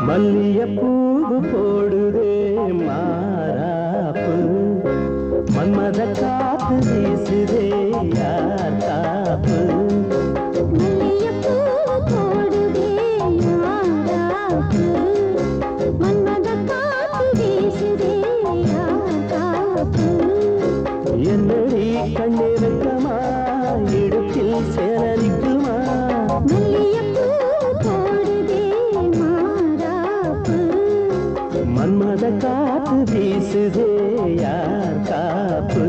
மல்லிய பூவு போடுதே மாறாப்பு மன்மத காத்து வீசுதே யார் காப்பு மல்லிகைப்பூ போடுதே யாராப்பு மன்மத காத்து வீசுதே யார் காப்பு என்னடி கண்ணிருக்கமா இடுப்பில் சேரரிக்குமா மல்லிகைப்பூ போடுதே மாறாப்பு மன்மத காத்து வீசுதே யார் காப்பு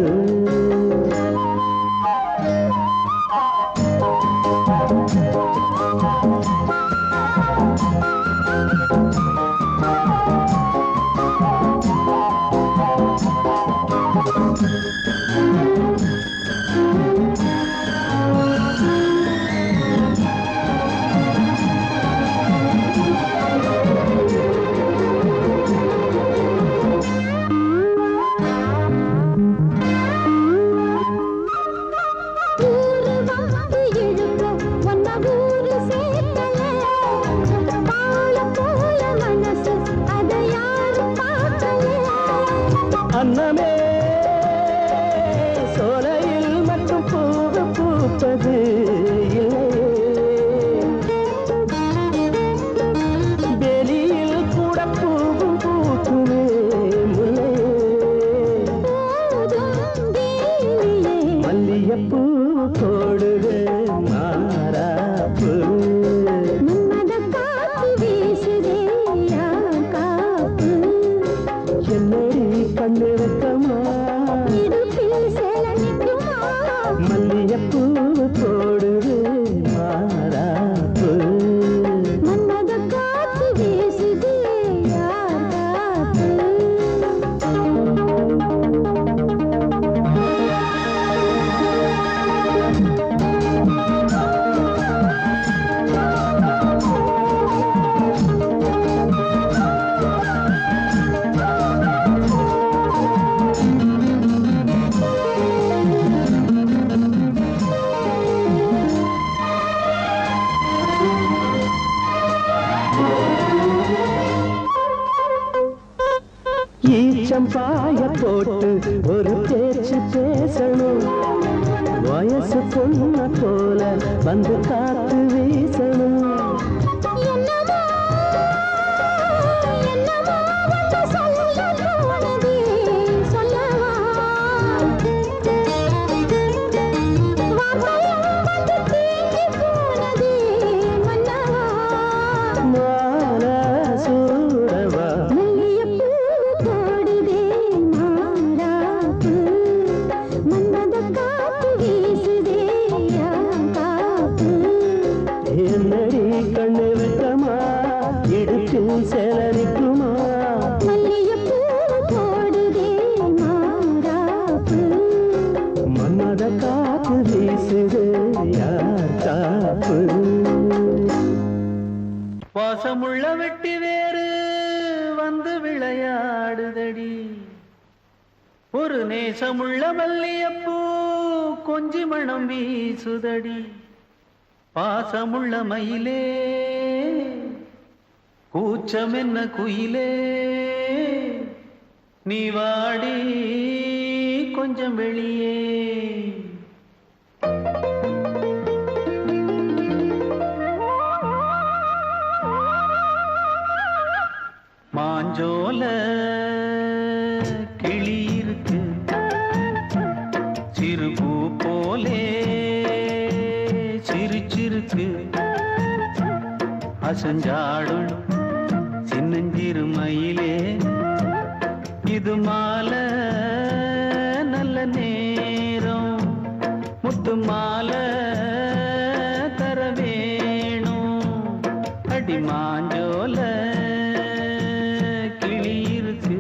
அன்னமே சோலையில் மட்டும் பூவு பூப்பது இல்லையே வெளியில் கூட பூவும் பூக்குமே முல்லையே மல்லிகைப்பூ போடுது மாறாப்பு என்னடி கண்ணிருக்கமா மல்லிகைப்பூ போடுது மாறாப்பு மன்மத காத்து வீசுதே யார் காப்பு ஈச்சம் பாய போட்டு ஒரு பேச்சு பேசணும் வயசு பொண்ண போல வந்து காத்து வீசணும் என்னடி கண்ணிருக்கமா இடுப்பில் சேலரிக்குமா மல்லிகைப்பூ போடுதே மாறாப்பு மன்மத காத்து வீசுது யார் காப்பு பாசமுள்ள வெட்டி வேறு வந்து விளையாடுதடி ஒரு நேசமுள்ள மல்லிகைப்பூ கொஞ்சி மணம் வீசுதடி பாசமுள்ள மயிலே கூச்சம் என்ன குயிலே நீ வாடி கொஞ்சம் வெளியே மாஞ்சோல கிளி இருக்கு சிறுபூ போலே சிரிச்சிருக்கு அசஞ்சாடும் சின்னஞ்சிறு மயிலே இது மாலை நல்ல நேரம் முத்து மாலை தர வேணும் அடி மாஞ்சோல கிளி இருக்கு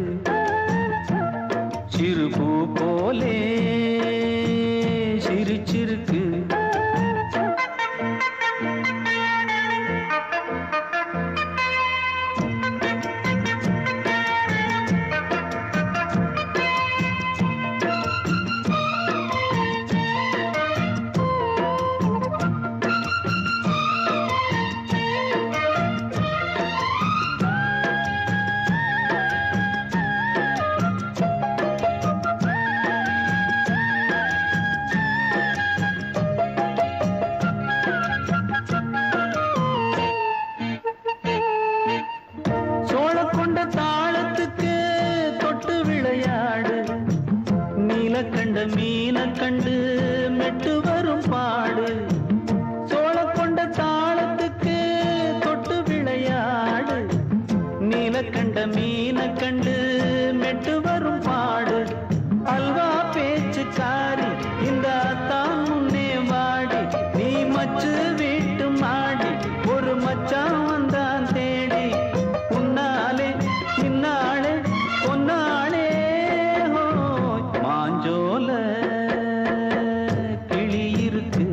சிறுபூ போலே சிரிச்சிருக்கு மச்சு வீட்டு மாடி ஒரு மச்சான் வந்தான் தேடி உன்னாலே இன்னாலே பொன்னாலே மாஞ்சோல கிளி இருக்கு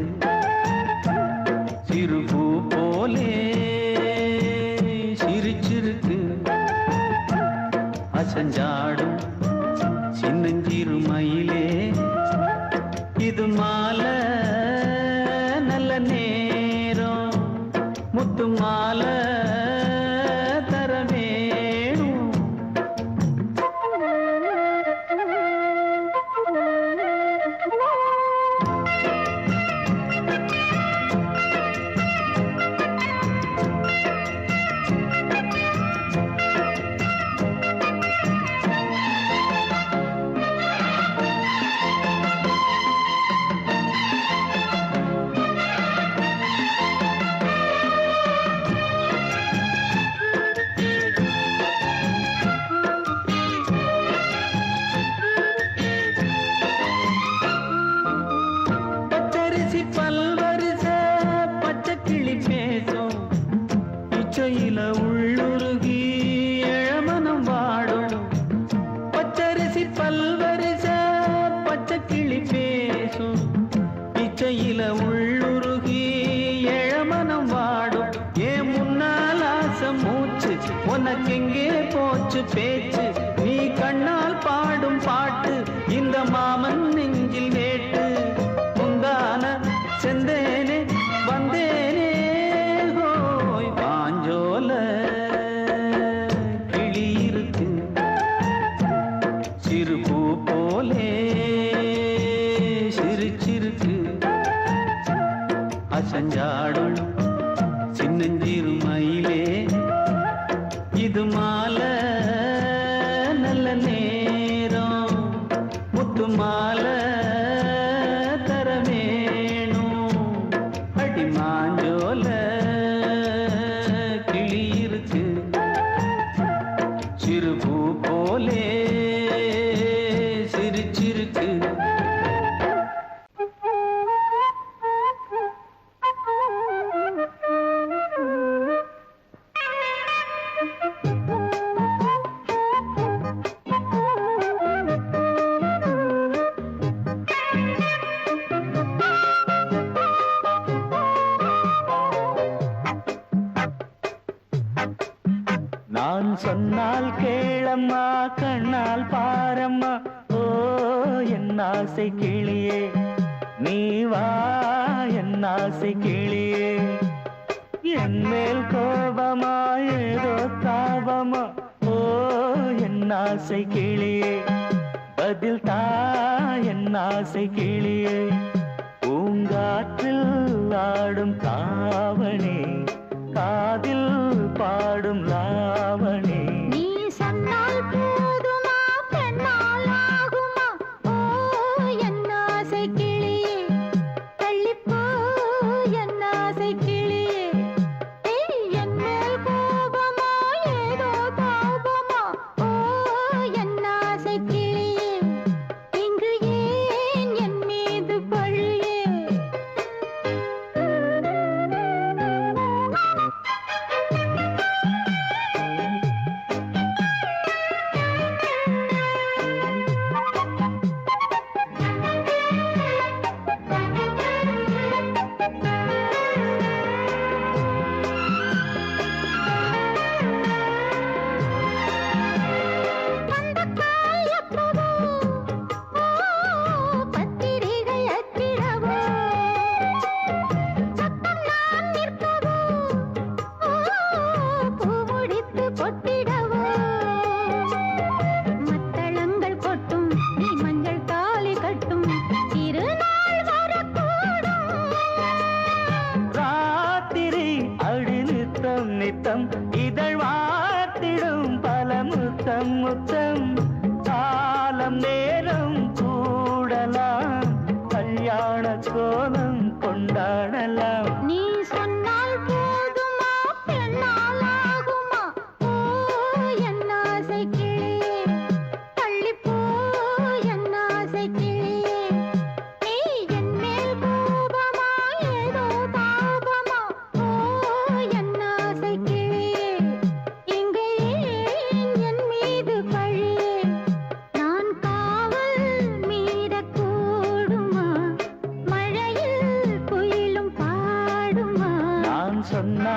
சிறுபூ போலே சிரிச்சிருக்கு அசஞ்சாடும் சின்னஞ்சிறு மயிலே இது மாலை நல்ல நேரம் முத்து மாலை தர வேணும் பச்சரிசி பல்வரிச பச்சை கிளி பேசும் இச்சையில உள்ளுருகி இளமனம் வாடும் பச்சரிசி பல்வரிச பச்சை கிளி பேசும் இச்சையில உள்ளுருகி இளமனம் வாடும் ஏன் முன்னால் ஆசை மூச்சு உனக்கெங்கே போச்சு பேச்சு நீ கண்ணால் பாடும் பாட்டு இந்த மாமன் நெஞ்சில் வேட்டு முந்தான செந்தேனே வந்தேனே ஹோய் பாஞ்சோல கிளி இருக்கு சிறுபூ போலே சிரிச்சிருக்கு அசஞ்சாடும் சின்னஞ்சிறு மயிலே இது மாலை நல்ல நேரம் முத்து மாலை தர வேணும் அடி மாஞ்சோல கிளி இருக்கு சிறுபூ போலே சிரிச்சிருக்கு நான் சொன்னால் கேளம்மா கண்ணால் பாரம்மா ஓ என் ஆசை கிளியே நீ வா என் ஆசை கிளியே என் மேல் கோபமா ஏதோ தாபமா ஓ என் ஆசை கிளியே பதில் தா என் ஆசை கிளியே பூங்காற்றில் ஆடும் தாவணி காதில் பாடும் லாவணி நீ சொன்னால் போதுமா பெண்ணால் ஆகுமா ஓ என் ஆசை கிளியே தள்ளிப்போ என் ஆசை கிளியே ஏய் என் மேல் கோபமா ஏதோ தாபமா ஓ என் ஆசை கிளியே இங்கு ஏன் என் மீது பழியே நித்தம் இதழ் வாத்திடும் பல முத்தம் முத்தம் காலம் நேரம் கூடலாம் கல்யாண கோலம் கொண்டாடலாம் நீ சொன்னால் போதுமா பெண்ணால் ஆகுமா ஓ என் ஆசை கிளியே தள்ளிப்போ என் ஆசை கிளியே நீ என் மேல் கோபமா ஏதோ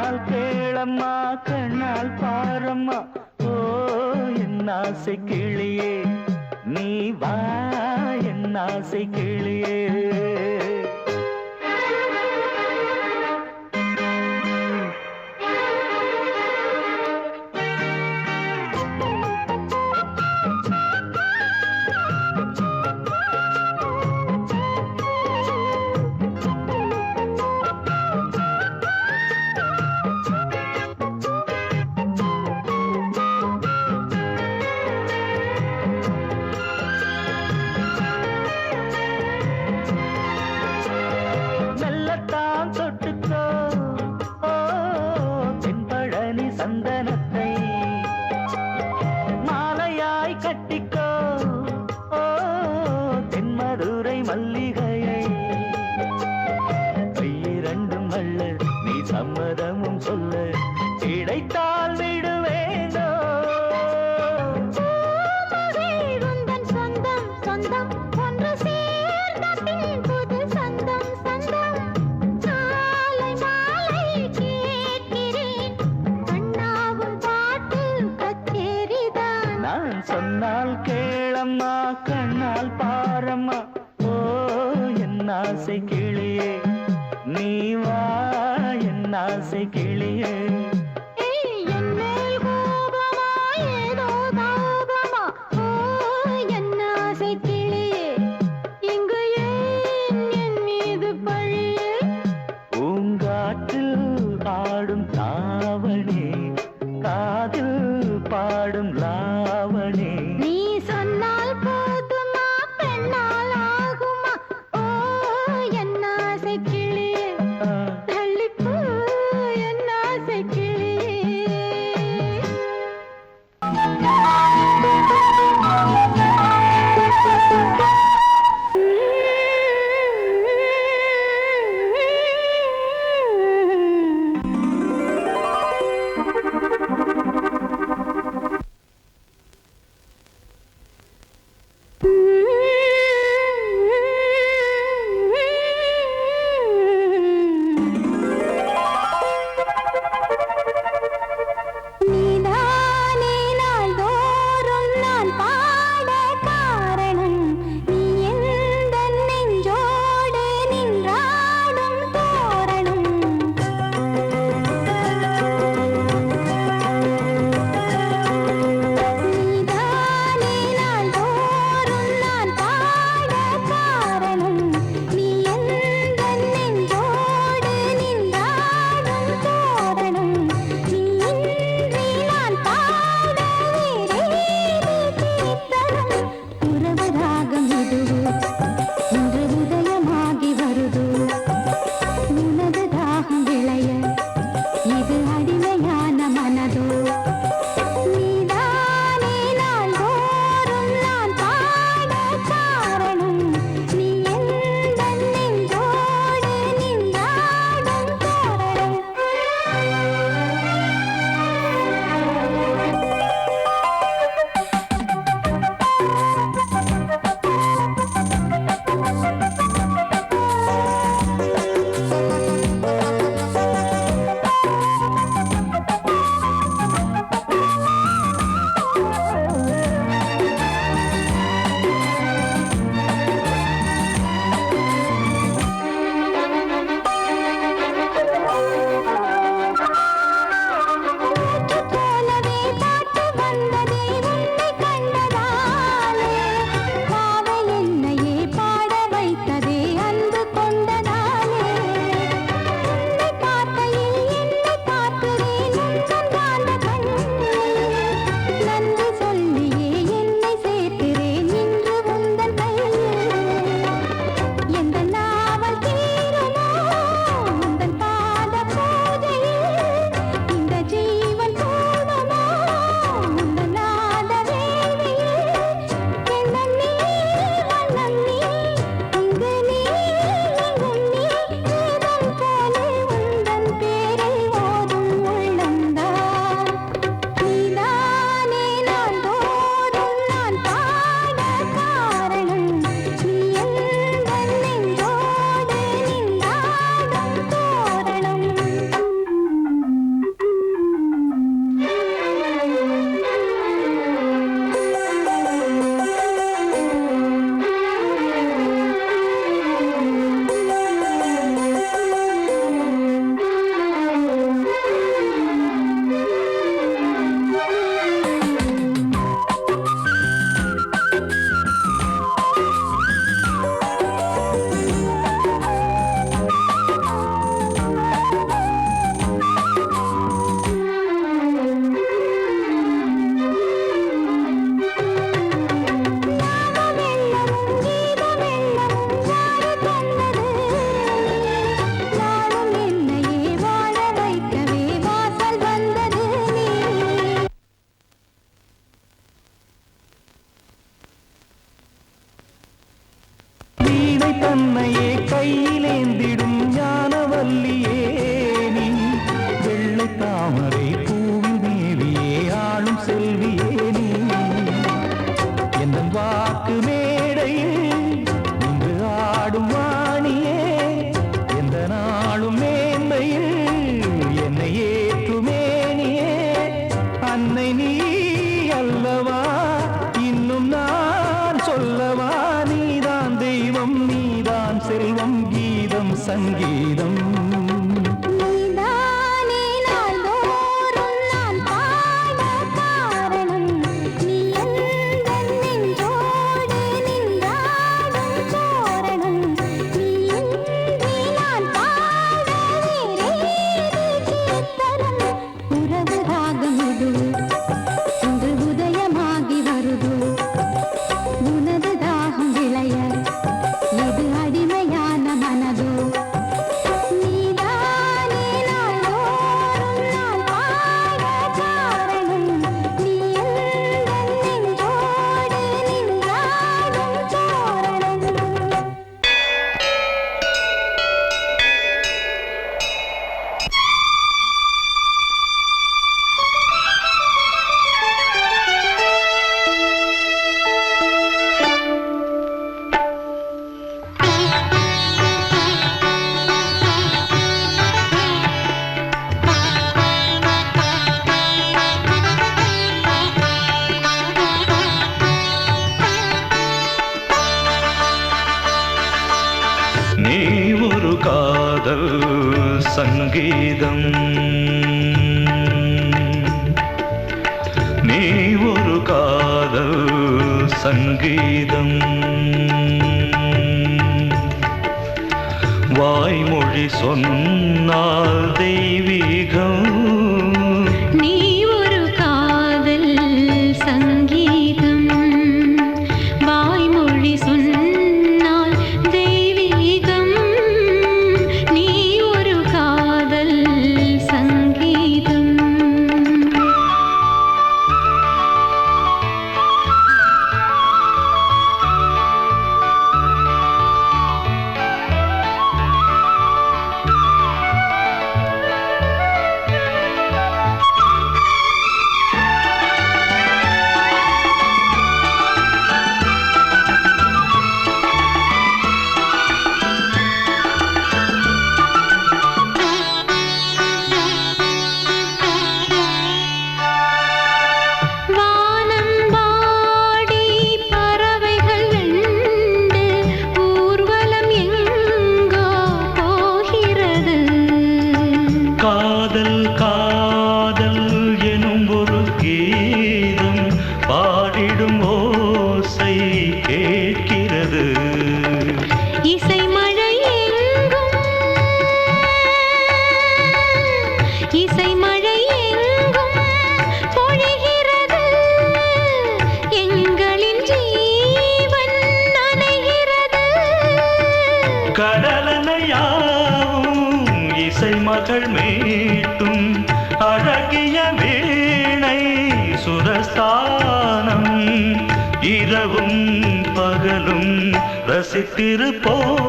சொன்னால் கேளம்மா கண்ணால் பாரம்மா ஓ என் ஆசை கிளியே நீ வா என் ஆசை கிளியே சந்தனத்தை மாலையாய் கட்டிக்கோ ஓ தென்மதுரை மல்லிகையை கையிரண்டும் அள்ள நீ சம்மதமும் சொல்ல கிடைத்தால் விடுவேனோ சொந்தம் சொந்தம் ஒன்று சேர்ந்த பின் புது சொந்தம் சொந்தம் மாலை மாலை கேட்கிறேன் நான் சொன்னால் கேளம்மா கண்ணால் பாரம்மா ஓ என் ஆசை கிளியே நீ வா என் ஆசை கிளியே பூங்காற்றில் ஆடும் தாவணி காதில் பாடும் லாவணி நீ சொன்னால் போதுமா பெண்ணால் ஆகுமா ஓ என் ஆசை கிளியே தள்ளிப்போ என் ஆசை நீ எந்த நெஞ்சோடு சங்கீதம் நீ ஒரு காதல் சங்கீதம் வாய்மொழி சொன்னால் தெய்வீகம் நீ ஒரு காதல் சங்கீதம் வாய்மொழி சொன்னால் தெய்வீகம் நீ ஒரு காதல் சங்கீதம் காதல் காதல் எனும் ஒரு கீதம் பாடிடும் ஓசை கேட்கிறது இசை மழை எங்கும் இசை மழை எங்கும் பொழிகிறது எங்களின் ஜீவன் நனைகிறது கடலனையாவும் இசை மகள் மீட்டும் அழகிய வீணை சுரஸ்தானம் இரவும் பகலும் ரசித்திருப்போம்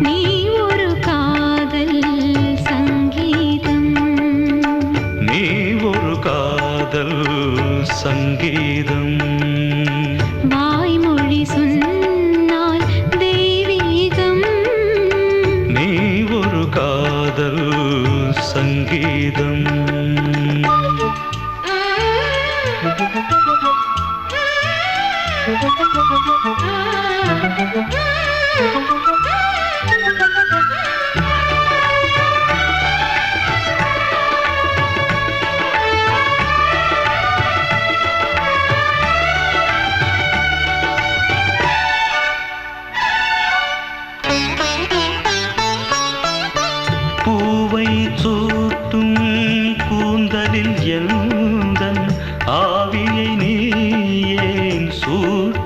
நீ ஒரு காதல் சங்கீதம் நீ ஒரு காதல் சங்கீதம் வாய்மொழி சொன்னால் தெய்வீகம் நீ ஒரு காதல் சங்கீதம் பூவை சூட்டும் கூந்தலில் எந்தன் ஆவியை நீ ஏன் சூட்டுகிறாய்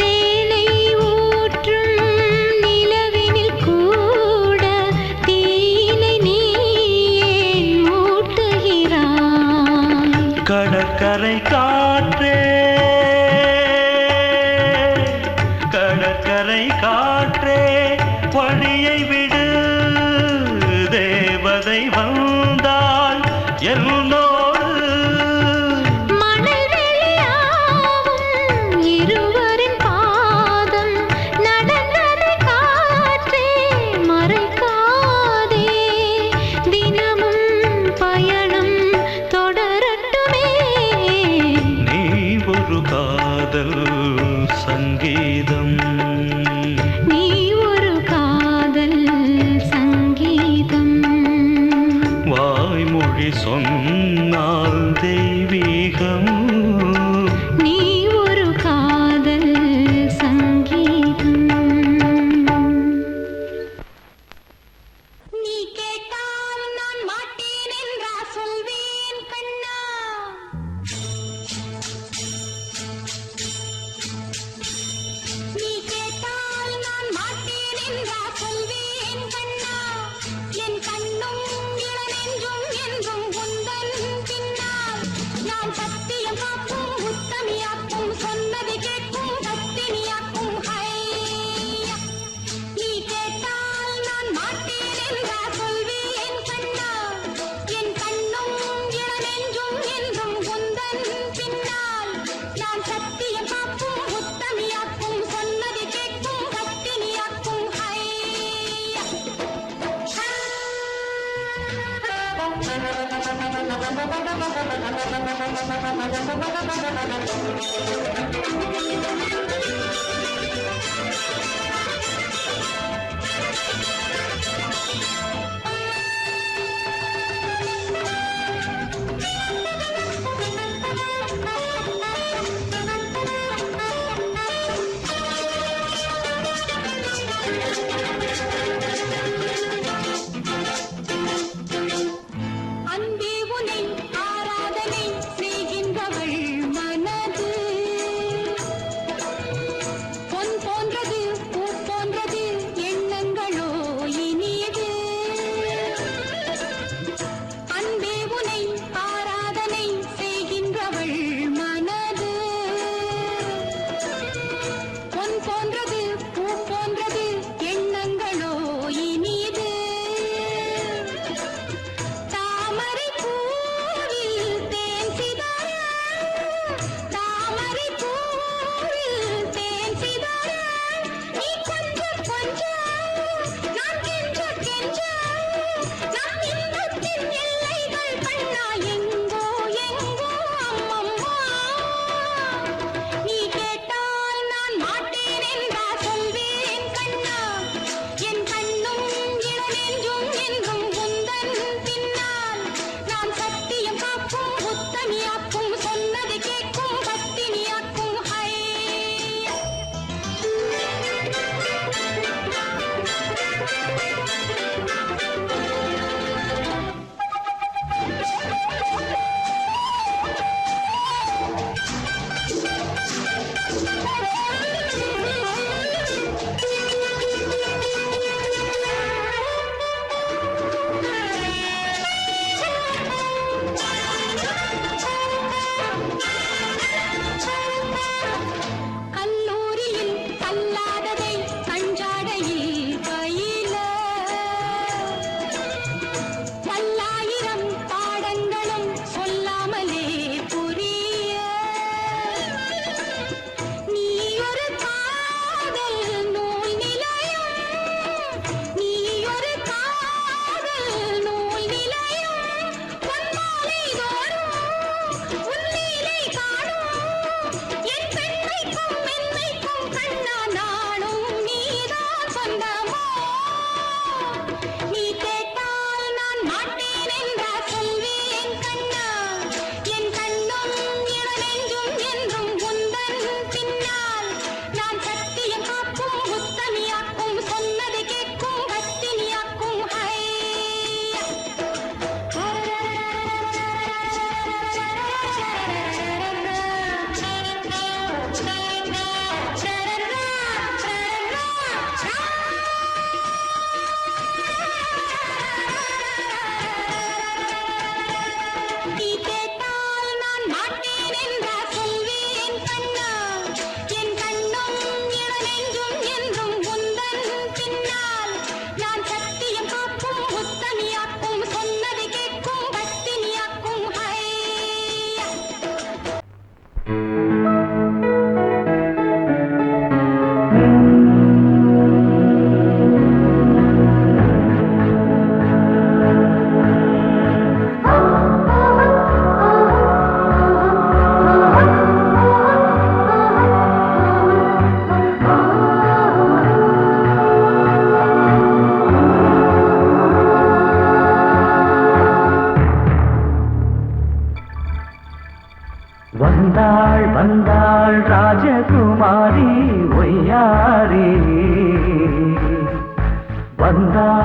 தேனை ஊற்றும் நிலவினில் கூட தீனை நீ ஏன் மூட்டுகிறாய் கடற்கரை காற்றே கடற்கரை காற்றே வழியை விடு தேவதை வந்தால் என்னோடு மணல் வெளியாகும் இருவரின் பாதம் நடந்ததை காற்றே மறைக்காதே தினமும் பயணம் தொடரட்டுமே நீ ஒரு காதல் சங்கீதம் நீ ஒரு காதல் சங்கீதம் வாய்மொழி சொன்னால் தெய்வீகம் நீ ஒரு காதல் சங்கீதம் நீ கேட்டால் நான் மாட்டேன் என்றா சொல்வேன் கண்ணா நீ கேட்டால் நான் மாட்டேன் என்றா சொல்வேன் கண்ணா என் கண்ணும் இளநெஞ்சும் என்றும் உந்தன் பின்னால் நான் சத்தியம் காக்கும் உத்தமியாக்கும் சொன்னதை கேட்கும் கத்தினியாக்கும் ஹையா நீ கேட்டால் நான் மாட்டேன் என்றா சொல்வேன் கண்ணா என் கண்ணும் இளநெஞ்சும் என்றும் உந்தன் பின்னால் நான் சத்தியம் காக்கும் உத்தமியாக்கும் சொன்னதை கேட்கும் கத்தினியாக்கும் ஹையா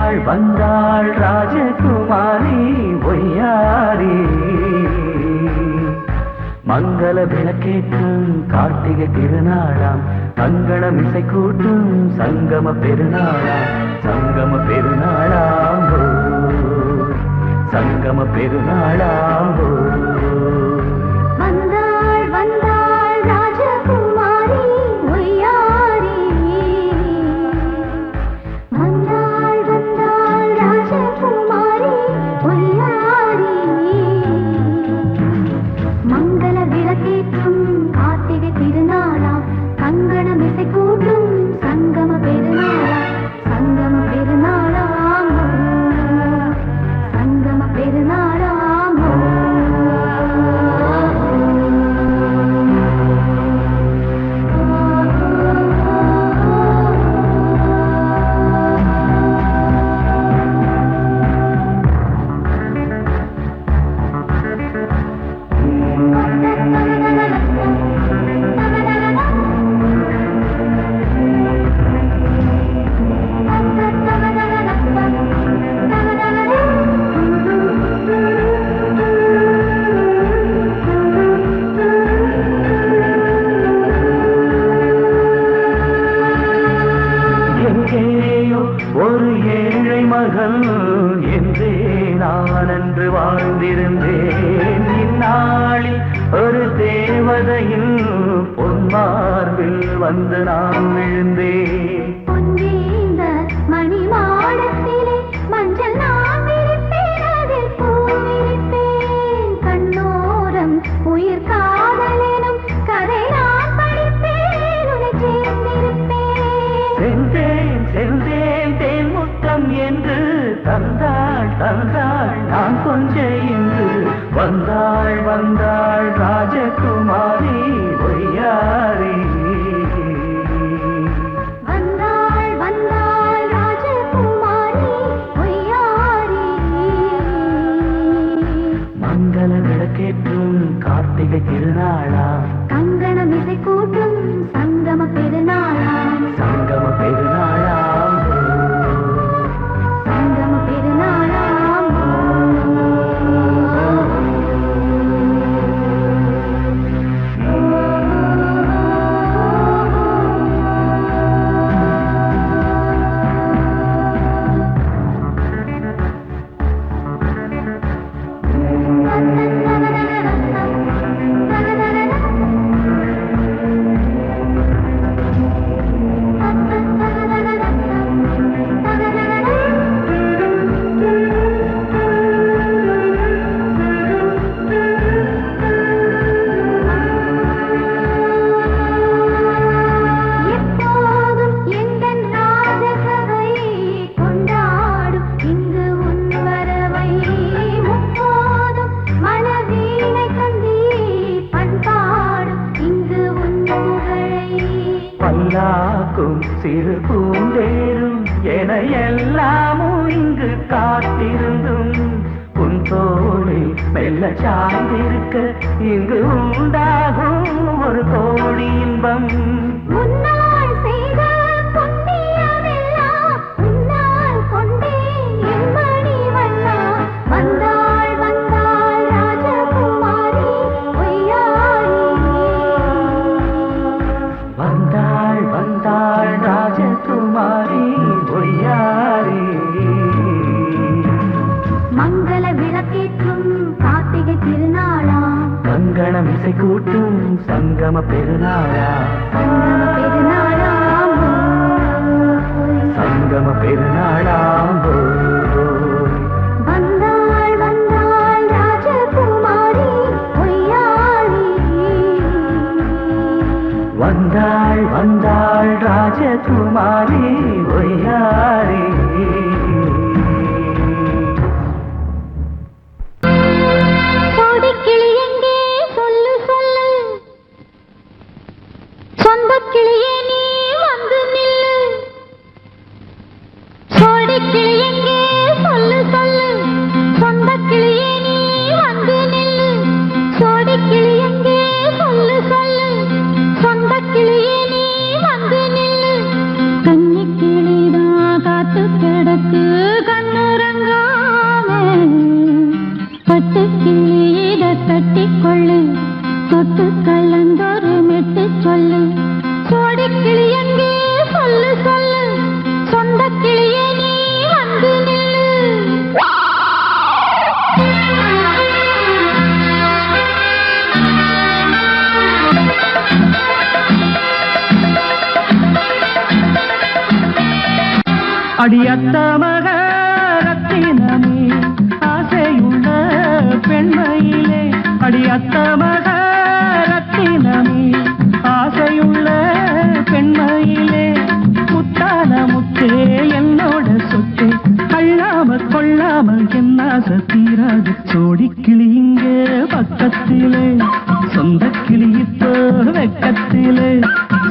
வந்தாள் வந்தாள் ராஜகுமாரி ஒய்யாரி மங்கள விளக்கேற்றும் கார்த்திகை திருநாளாம் மங்களம் இசை கூட்டும் சங்கம பெருநாளாம் சங்கம பெருநாளாம் சங்கம பெருநாளாம் வந்தாள் வந்தாள் ராஜகுமாரி ஒய்யாரி வந்தாள் வந்தாள் ராஜகுமாரி ஒய்யாரி மங்கள விளக்கேற்றும் கார்த்திகை திருநாளாம் கங்கணம் இசை கூட்டும் சங்கம பெருநாளாம் சங்கம பெருநாளாம் சங்கம பெருநாளாம் எங்கேயோ ஒரு ஏழை மகள் என்றே நான் அன்று வாழ்ந்திருந்தேன் இந்நாளில் ஒரு தேவதையில் பொன்மார்பில் வந்து நான் விழுந்தேன் பொன்வேந்த மணி மாடத்திலே மஞ்சள் நான் விரிப்பேன் அதில் பூ விரிப்பேன் கண்ணோரம் உயிர் காதலெனும் கதை நான் படிப்பேன் உன்னை சேர்ந்திருப்பேன் சென்றேன் சென்றேன் தேன் முத்தம் என்று தந்தாள் தந்தாள் நான் கொஞ்ச இன்று வந்தாள் வந்தாள் ராஜகுமாரி ஒய்யாரி வந்தாள் வந்தாள் ராஜகுமாரி ஒய்யாரி மங்கள விளக்கேற்றும் கார்த்திகை திருநாளா கங்கணம் இசை கூட்டும் சங்கம பெருநாளாம் சங்கம பெருநாளாம் சங்கம பெருநாளாம் எப்போதும் எந்தன் ராஜசபை கொண்டாடும் இங்கு உன் வரவை முப்போதும் மனவீணை தந்தி பண்பாடும் இங்கு உன் புகழை பல்லாக்கும் சிறு பூந்தேரும் என எல்லாமும் இங்கு காத்திருந்தும் உன் தோளில் மெல்ல சாய்ந்திருக்க இங்கு உண்டாகும் ஒரு கோடி இன்பம் முன்னால் செய்த புண்ணியமெல்லாம் உன்னால் கொண்டேன் என் மணி வண்ணா வந்தாள் வந்தாள் ராஜகுமாரி ஒய்யாரி வந்தாள் வந்தாள் ராஜகுமாரி ஒய்யாரி மங்கள விளக்கேற்றும் கார்த்திகை திருநாளாம் கங்கணம் இசை கூட்டும் சங்கம பெருநாளா சங்கம பெருநாளாம் சங்கம பெருநாளாம் வந்தாள் வந்தாள் ராஜகுமாரி ஒய்யாரி வந்தாள் வந்தாள் ராஜகுமாரி ஒய்யாரி கோடிக்கிளி எங்கே சொல்லு சொல்லு சொந்த கிளியே நீ வந்து நில்லு கோடிக்கிளி அடியத்த மக ரத்தினமே ஆசையுள்ள பெண்மையிலே அடியத்த மக ரத்தினமே ஆசையுள்ள பெண்மையிலே முத்தான முத்தே என்னோட சொத்தே அள்ளாம கொள்ளாம என்ன சத்தீராது சோடி கிளி இங்கே பக்கத்திலே சொந்த கிளி இப்போ வெக்கத்திலே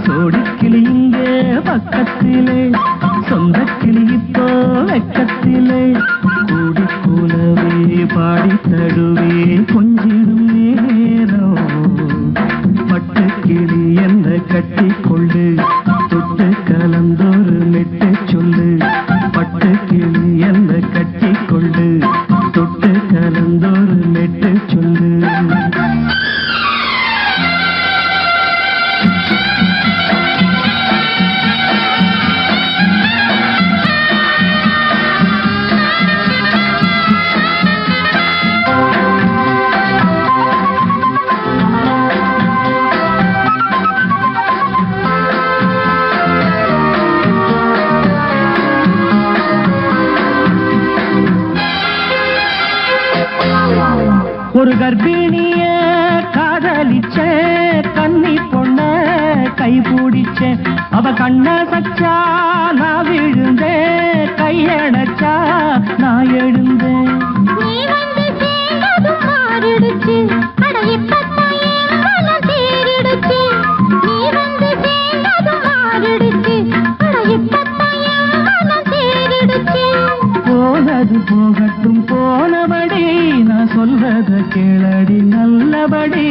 சோடி கிளி இங்கே பக்கத்திலே சொந்த கிளி இப்போ வெக்கத்திலே கூடி கூலவே பாடி தடுவே கொஞ்சிடும் நேரம் பட்டு கிளி என்ன கட்டி கொண்டு தொட்டு கலந்தொரு மெட்டு சொல்லு பட்டு கிளி என்ன கட்டி கொண்டு தொட்டு கலந்தொரு மெட்டு சொல்லு ஒரு கர்ப்பிணிய காதலிச்ச கன்னி பொண்ண கை பிடிச்ச அவ கண்ண சச்சா நான் விழுந்தேன் கையடைச்சா நான் எழுந்தேன் நீ வந்து சேர்ந்ததும் மாறிடுச்சு அட இப்பத்தான் என் மனம் தேறிடுச்சு நீ வந்து சேர்ந்ததும் மாறிடுச்சு அட இப்பத்தான் என் மனம் தேறிடுச்சு போனது போகட்டும் போனபடி நான் சொல்வத கேளடி நல்லபடி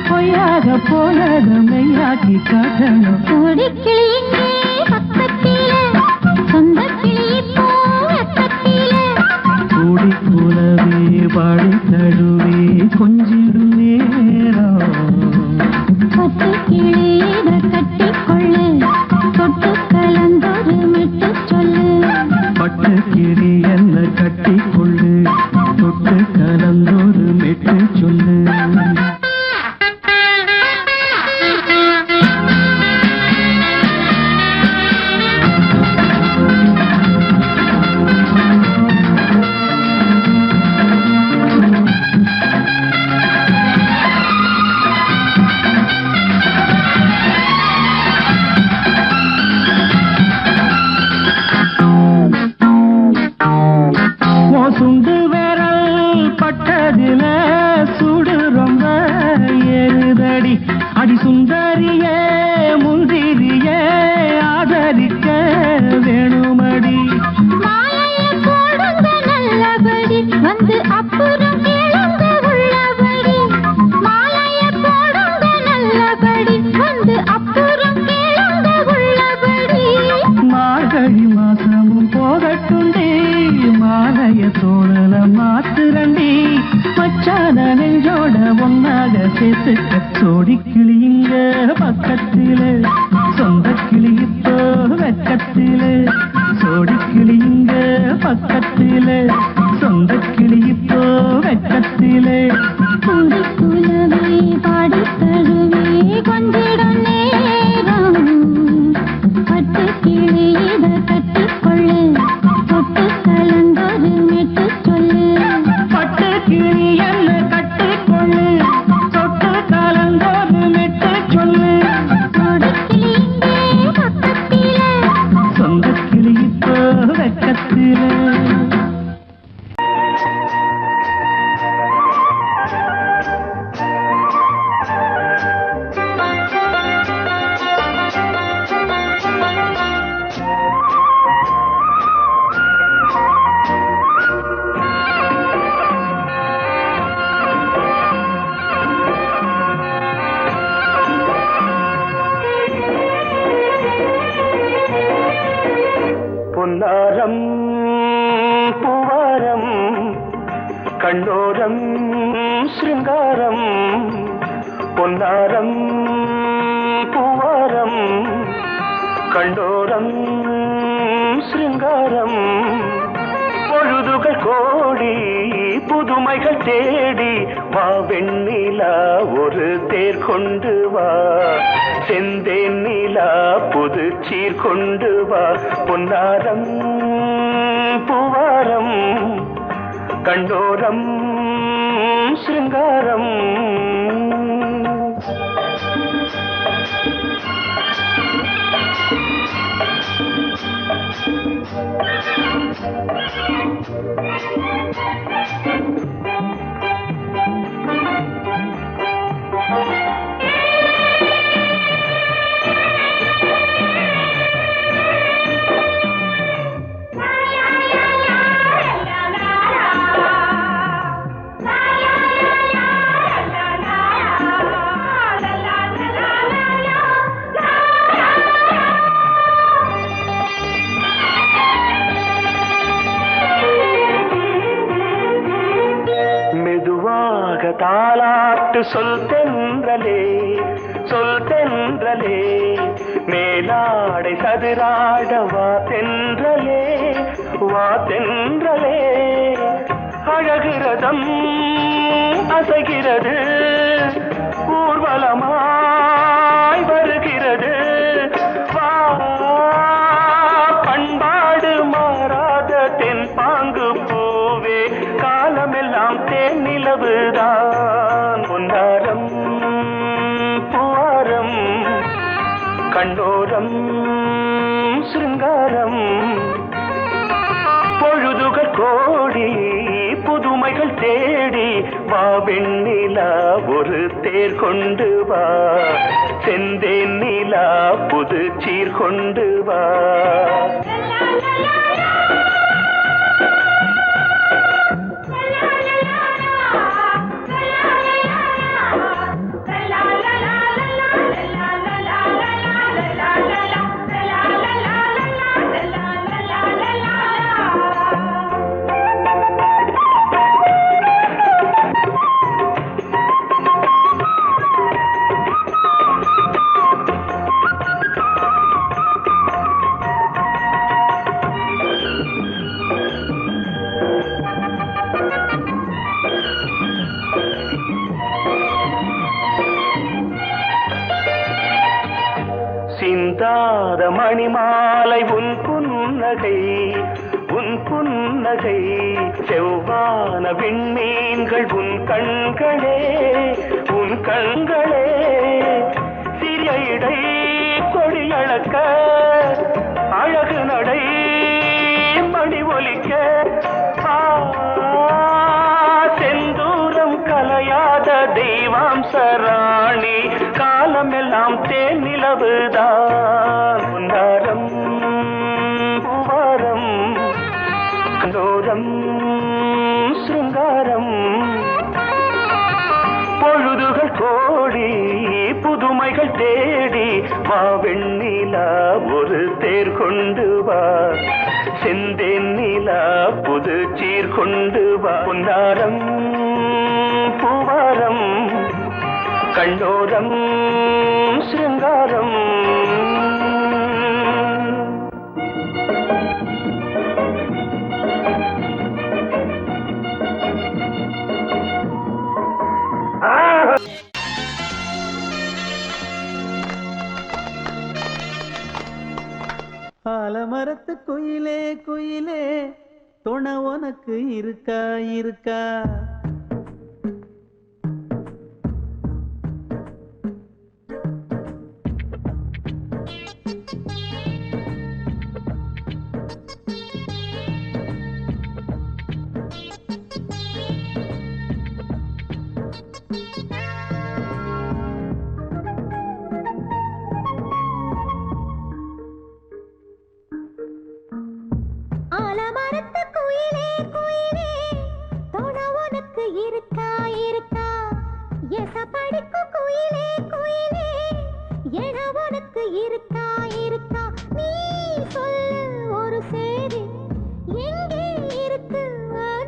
பொய்யாக போனத மெய்யாக்கி காட்டணும் கூடிக்கிளி இங்கே பக்கத்திலே சொந்த கிளி இப்போ வெக்கத்திலே கூடி கூலவே பாடி தடுவே கொஞ்சிடும் நேரம் பட்டு கிளியிட கட்டிக்கொள்ளு தொட்டு கலந்தொரு மெட்டு சொல்லு பட்டு கிளி என்ன கட்டி கொள்ளு தொட்டு கலந்தொரு மெட்டு சொல்லு சுண்டு விரல் பட்டதில சுடு ரொம்ப ஏறுதடி அடி சுந்தரியே முந்திரியே ஆதரிக்க வேணுமடி மாலையை போடுங்க நல்லபடி வந்து அப்புறம் கேளுங்க உள்ளபடி மாலையை போடுங்க நல்லபடி வந்து அப்புறம் கேளுங்க உள்ளபடி மார்கழி மாசமும் போகட்டுண்டி மாலைய தோழல மாத்துரண்டி மச்சான நெஞ்சோட ஒன்னாக சேர்த்துக்க சோடி கிளிங்க பக்கத்திலே சொந்த கிளி இப்போ வெக்கத்திலே சோடி கிளிங்க பக்கத்திலே சொந்த கிளி இப்போ வெக்கத்திலே கூடி கூலவே பாடி தழுவே கொஞ்சிடும் நேரம் பட்டு கிளியிட கட்டிக்கொள்ளு தொட்டு கலந்தொரு மெட்டு சொல்லு பட்டு கிளி என்ன கட்டிக்கொள்ளு தொட்டு கலந்தொரு மெட்டு சொல்லு கூடிக்கிளி இங்கே பக்கத்திலே சொந்த கிளி இப்போ வெக்கத்திலே பொன்னாரம் பூவாரம் கண்ணோரம் சிருங்காரம் பொன்னாரம் பூவாரம் கண்டோரம் சிருங்காரம் பொழுதுகள் கோடி புதுமைகள் தேடி வா வெண்ணிலா ஒரு தேர் கொண்டு வா செந்தேன் நிலா புது சீர் கொண்டு வா பொன்னாரம் கண்டோரம் சிருங்காரம். தாலாட்டு சொல் தென்றலே, சொல் தென்றலே, மேலாடை சதுராட வா தென்றலே, வா தென்றலே. அழகிறதம் அசைகிறது, ஊர்வலமாய் வருகிறது. வா பண்பாடு மாறாத தென் பாங்கு பூவே, காலமெல்லாம் தேன் நிலவுதான். பொன்னாரம் பூவாரம், கண்டோரம் சிருங்காரம். பொழுதுகள் கோடி புதுமைகள் தேடி வா வெண்ணிலா ஒரு தேர் கொண்டு வா, செந்தேன் நிலா புது சீர் கொண்டு வா. சிந்தாத மணிமாலை உன் புன்னகை, உன் புன்னகை. செவ்வான விண்மீன்கள் உன் கண்களே, உன் கண்களே. சிறிய இடை கொடியளக்க அழகு நடை மணி ஒலிக்க. செந்தூரம் கலையாத தெய்வாம்சராணி, காலமெல்லாம் தேன் நிலவுதான். பொன்னாரம் பூவாரம், கண்டோரம் சிருங்காரம். பொழுதுகள் கோடி புதுமைகள் தேடி வா வெண்ணிலா ஒரு தேர் கொண்டு வா, செந்தேன் நிலா புது சீர் கொண்டு வா. பொன்னாரம் பூவாரம், கண்டோரம் சிருங்காரம். ஆலமரத்து குயிலே குயிலே, துணை உனக்கு இருக்கா இருக்கா? ஆலமரத்து குயிலே குயிலே, துணை உனக்கு இருக்கா இருக்கா? எச படிக்கும் குயிலே குயிலே, என உனக்கு இருக்கா இருக்கா? நீ சொல்லு ஒரு சேதி, எங்கே இருக்கு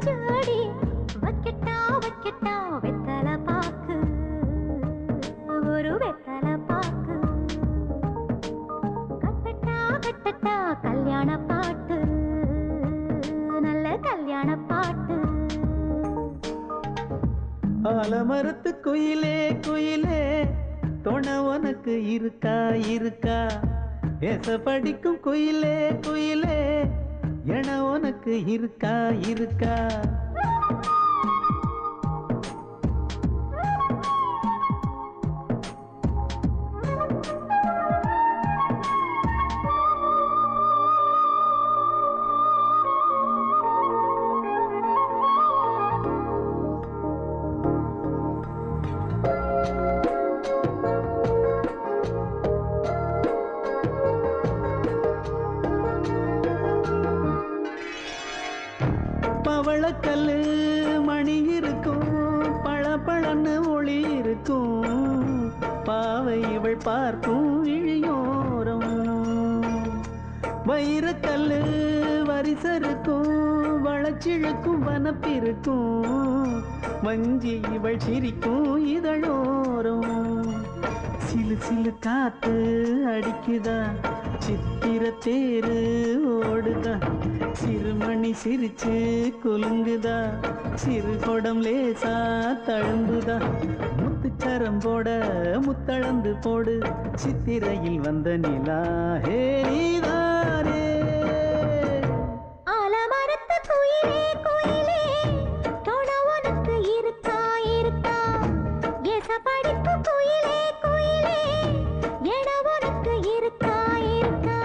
ஜோடி? வைக்கட்டா வைக்கட்டா வெத்தலை பாக்கு, ஒரு வெத்தலை பாக்கு. கட்டட்டா கட்டட்டா கல்யாண பாட்டு, நல்ல கல்யாண பாட்டு. ஆலமரத்து குயிலே குயிலே, துணை உனக்கு இருக்கா இருக்கா? எச படிக்கும் குயிலே குயிலே, என உனக்கு இருக்கா இருக்கா? பவளக்கல்லு மணி இருக்கும், பளபளன்னு ஒளி இருக்கும், பாவை இவள் பார்க்கும் இழியோரம். வைரக்கல்லு வரிசருக்கும், வளச்சிழுக்கும் வனப்பிருக்கும், வஞ்சி இவள் சிரிக்கும் இதழோரம். சிலு சிலு காத்து அடிக்குதா, சித்திர தேரு ஓடுதா, சிறுமணி சிரிச்சு குலுங்குதா, சிறு கொடம் லேசா தழும்புதா, முத்துச்சரம் போட முத்தளந்து போடு, சித்திரையில் வந்த நிலா ஹே நீதானே. ஆலமரத்து குயிலே குயிலே தோண உனக்கு இருக்கா இருக்கா, எசப்படிப்பு குயிலே குயிலே என உனக்கு இருக்கா இருக்கா.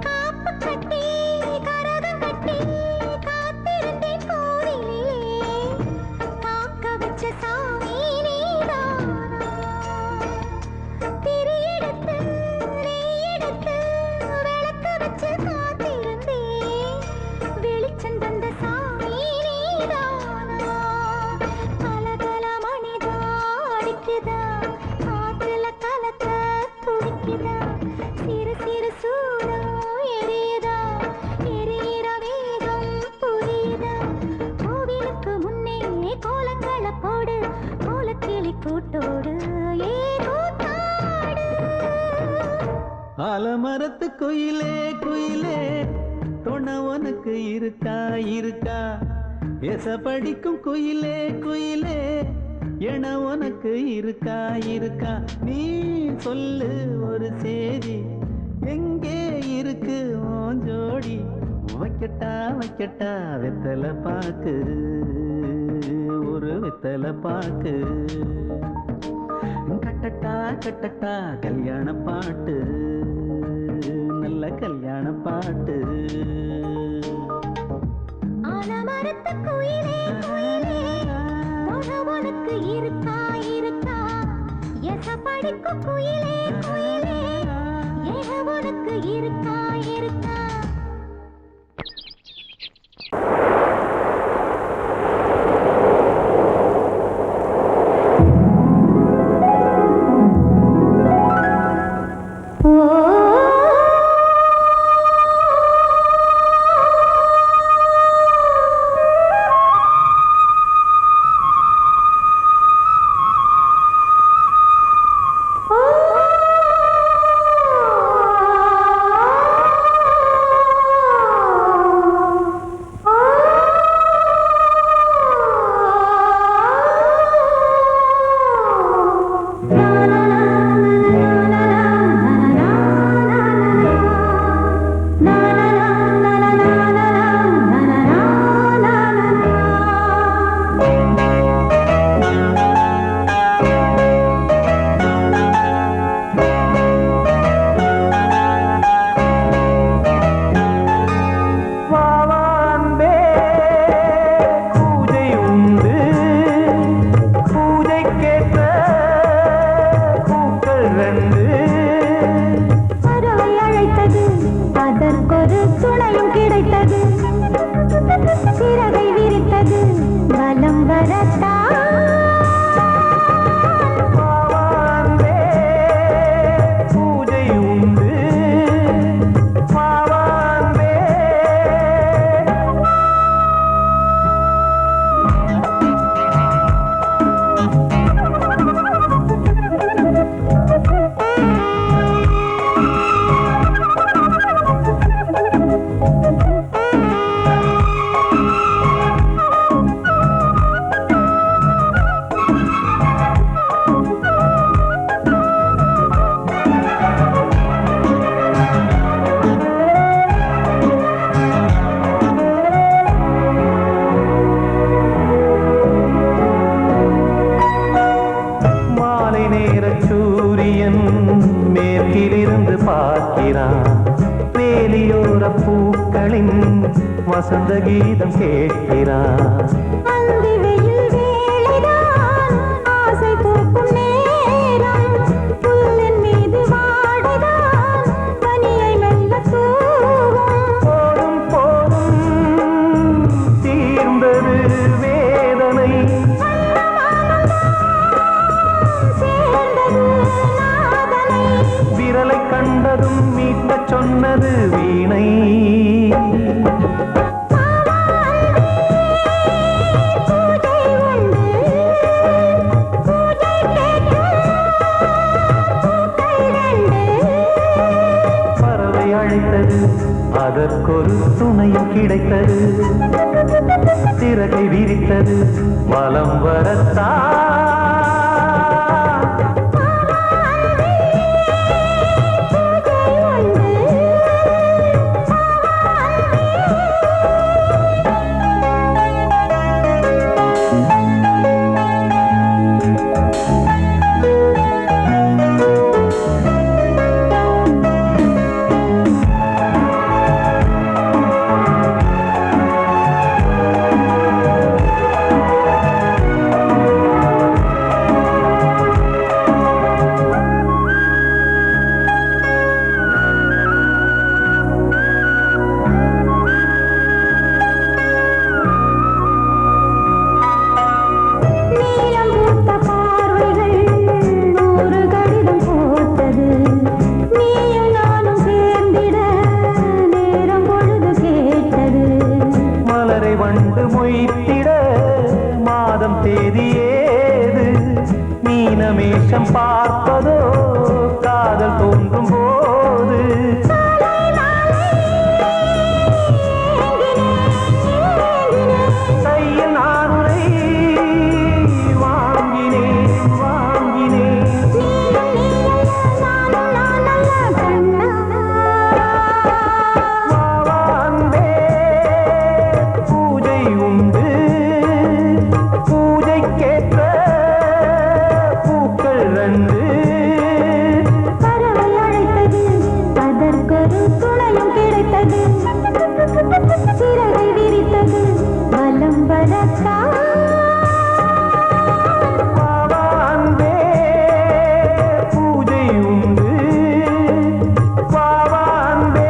காப்பு கட்டி கரகம் கட்டி காத்திருந்தேன் கோவிலிலே, காக்க வச்ச சாமி நீதானா. திரியெடுத்து நெய்யெடுத்து விளக்கு வச்சு காத்திருந்தேன், வெளிச்சம் தந்த சாமி நீதானா. கலகல மணிதா அடிக்குதா, காத்துல கலக்க துடிக்குதா, சிறு சிறு சூடம் எரியுதா, எரியிற வேகம் புரியுதா. கோவிலுக்கு முன்னே கோலங்கள போடு, கோலக்கிளி கூட்டோடு ஏதோ தாடு. ஆலமரத்து குயிலே குயிலே தொண உனக்கு இருக்கா இருக்கா, எச படிக்கும் குயிலே குயிலே என உனக்கு இருக்கா இருக்கா. நீ சொல்லு ஒரு சேதி, எங்கே இருக்கு உன் ஜோடி, வைக்கட்டா வைக்கட்டா வெத்தலை பாக்கு, ஒரு வெத்தலை பாக்கு, கட்டட்டா கட்டட்டா கல்யாண பாட்டு, நல்ல கல்யாண பாட்டு. ஆலமரத்து குயிலே குயிலே தோண உனக்கு இருக்கா இருக்கா, எசப்படிக்கும் குயிலே குயிலே என உனக்கு இருக்கா இருக்கா. பார்க்கிறான். வேலியோர பூக்களின் வசந்த கீதம் கேட்கிறான். அந்தி வெயில் வேளைதான் ஆசை பூக்கும் நேரம். புல்லின் மீது வாடைதான் பனியை மெல்ல தூவும். போதும் போதும் தீர்ந்தது வேதனை. சேர்ந்தது நாதனை. விரலை கண்டதும் மீட்டச் சொன்னது வீணை. பூஜை உண்டு பூஜை கேட்கும் பூக்கள் ரெண்டு. பறவை அழைத்தது, அதற்கொரு துணையும் கிடைத்தது. சிறகை விரித்தது, வலம் வரத்தான். நீலம் பூத்த பார்வைகள் நூறு கடிதம் போட்டது. நீயும் நானும் சேர்ந்திட நேரம் பொழுது கேட்டது. மலரை வண்டு மொய்த்திட மாதம் தேதி ஏது? மீனமேஷம் பார்ப்பதோ காதல் தோன்றும் போது. கையில் நான் உன்னை வாங்கினேன் வாங்கினேன். வாவாந்தே பூஜை உண்டு பூஜைக்கேற்ற பூக்கள் ரெண்டு. பறவை அழைத்தது, அதற்கொரு துணையும் கிடைத்தது. சிறகை விரித்தது, வலம் வரத்தான். வாவாந்தே பூஜை உண்டு வாவாந்தே.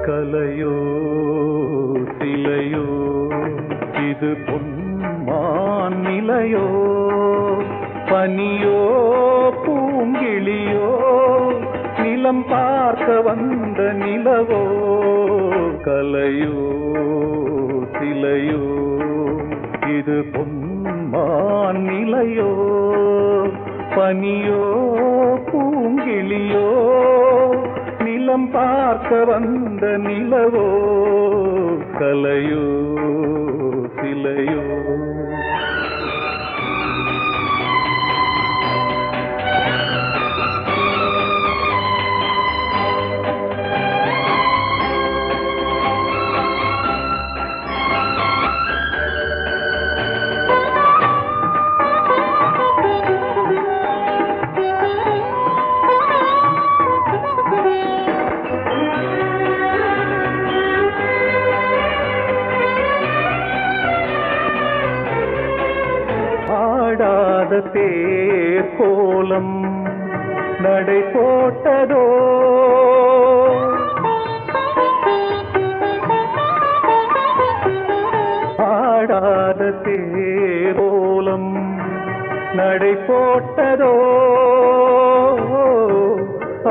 கலையோ சிலையோ இது பொன்மான் நிலையோ? பனியோ பூங்கிளியோ நிலம் பார்க்க வந்த நிலவோ? கலையோ சிலையோ இது பொன்மான் நிலையோ? பனியோ பூங்கிளியோ நிலம் பார்க்க வந்த நிலவோ? கலையோ சிலையோ? ஆடாத தேர் கோலம் நடை போட்டதோ? ஆடாத தேர் கோலம் நடை போட்டதோ?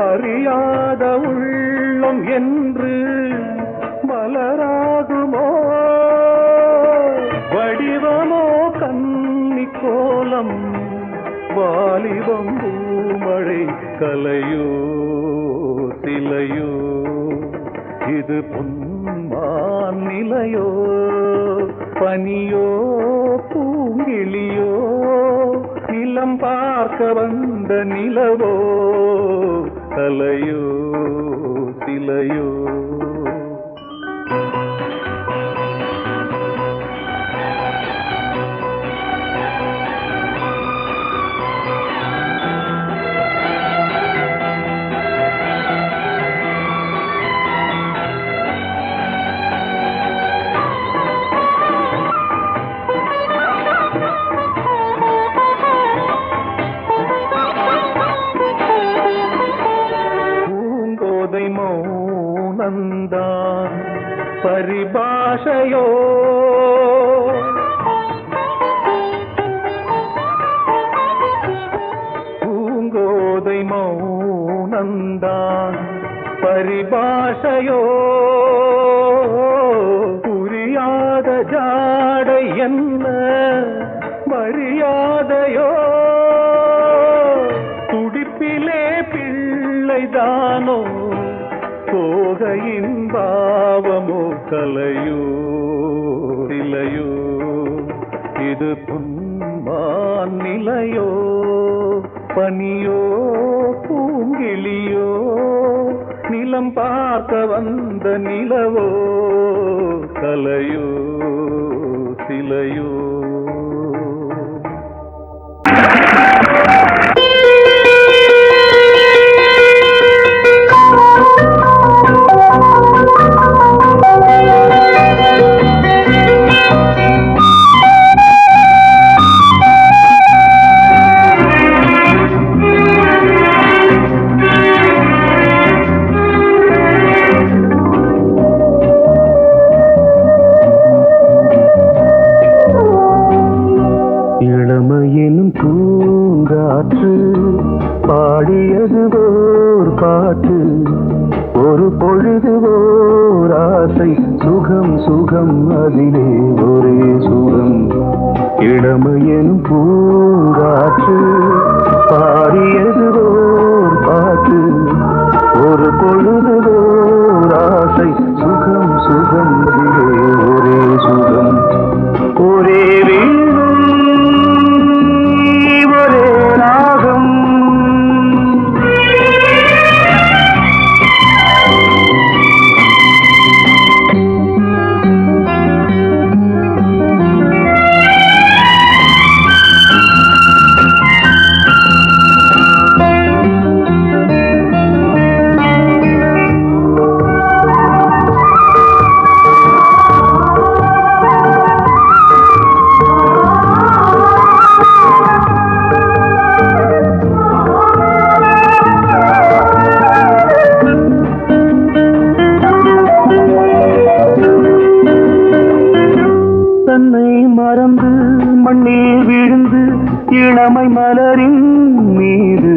அறியாத உள்ளம் என்று மலராகுமோ? வடிவமோ கன்னி கோலம் வாலிபம் பூமழை கலையோ சிலையோ இது பொன்மான் நிலையோ பனியோ பூங்கிளியோ நிலம் பார்க்க வந்த நிலவோ கலையோ சிலையோ மௌனந்தான் பரிபாஷையோ பூங்கோதை மௌனந்தான் பரிபாஷையோ புரியாத ஜாடை என்ன மரியாதையோ துடிப்பிலே பிள்ளைதானோ சோகையின் பாவமோ கலையோ சிலையோ இது பொன்மான் நிலையோ பனியோ பூங்கிளியோ நிலம் பார்க்க வந்த நிலவோ கலையோ சிலையோ இளமையினும் பூங்காற்று பாடியது ஓர் பாட்டு ஒரு பொழுது ஓர் ஆசை சுகம் சுகம் அதிலே ஒரே சுகம் இளமையினும் பூங்காற்று பாடியது ஓர் பாட்டு ஒரு பொழுது ஓர் ஆசை சுகம் சுகம் அதிலே ஒரே சுகம் ஒரே மறந்து மண்ணில் விழுந்து இளமை மலரின் மீது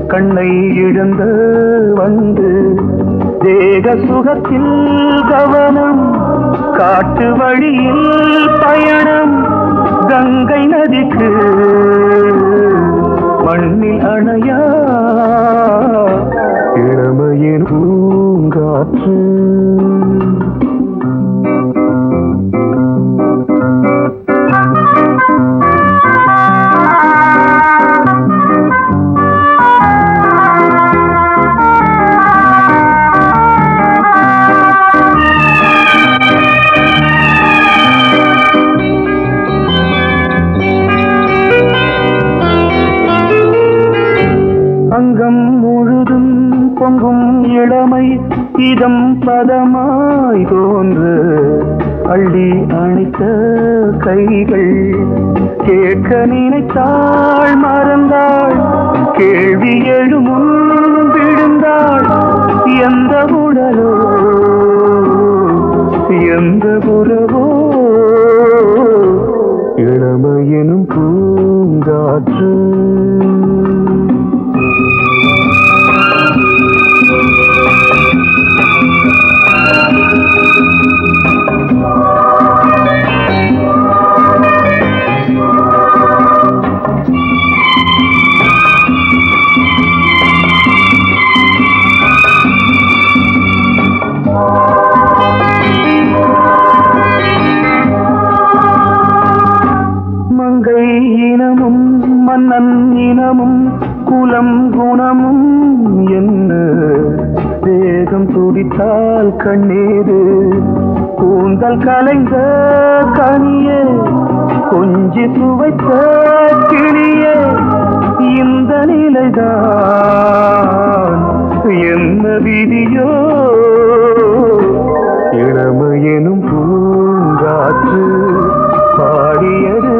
கண்ணை இழந்த வந்து தேக சுகத்தில் கவனம் காட்டு வழியில் பயணம் கங்கை நதிக்கு மண்ணில் அணையா இளமையின் பூங்காற்று அங்கம் முழுதும் பொங்கும் இளமை இதம் பதமாய் தோன்று அள்ளி அணைத்த கைகள் கேட்க நினைத்தாள் மறந்தாள் கேள்வி எழுமுன் விழுந்தாள் எந்த உடலோ எந்த புறவோ இளமையெனும் பூங்காற்று நன்னினமும் குலம் குணமும் என்ன வேகம் துடித்தால் கண்ணீரு கூந்தல் கலைந்த கனியே கொஞ்சி சுவைத்த கிளியே இந்த நிலைதான் என்ன விதியோ இளமையெனும் பூங்காற்று பாடியது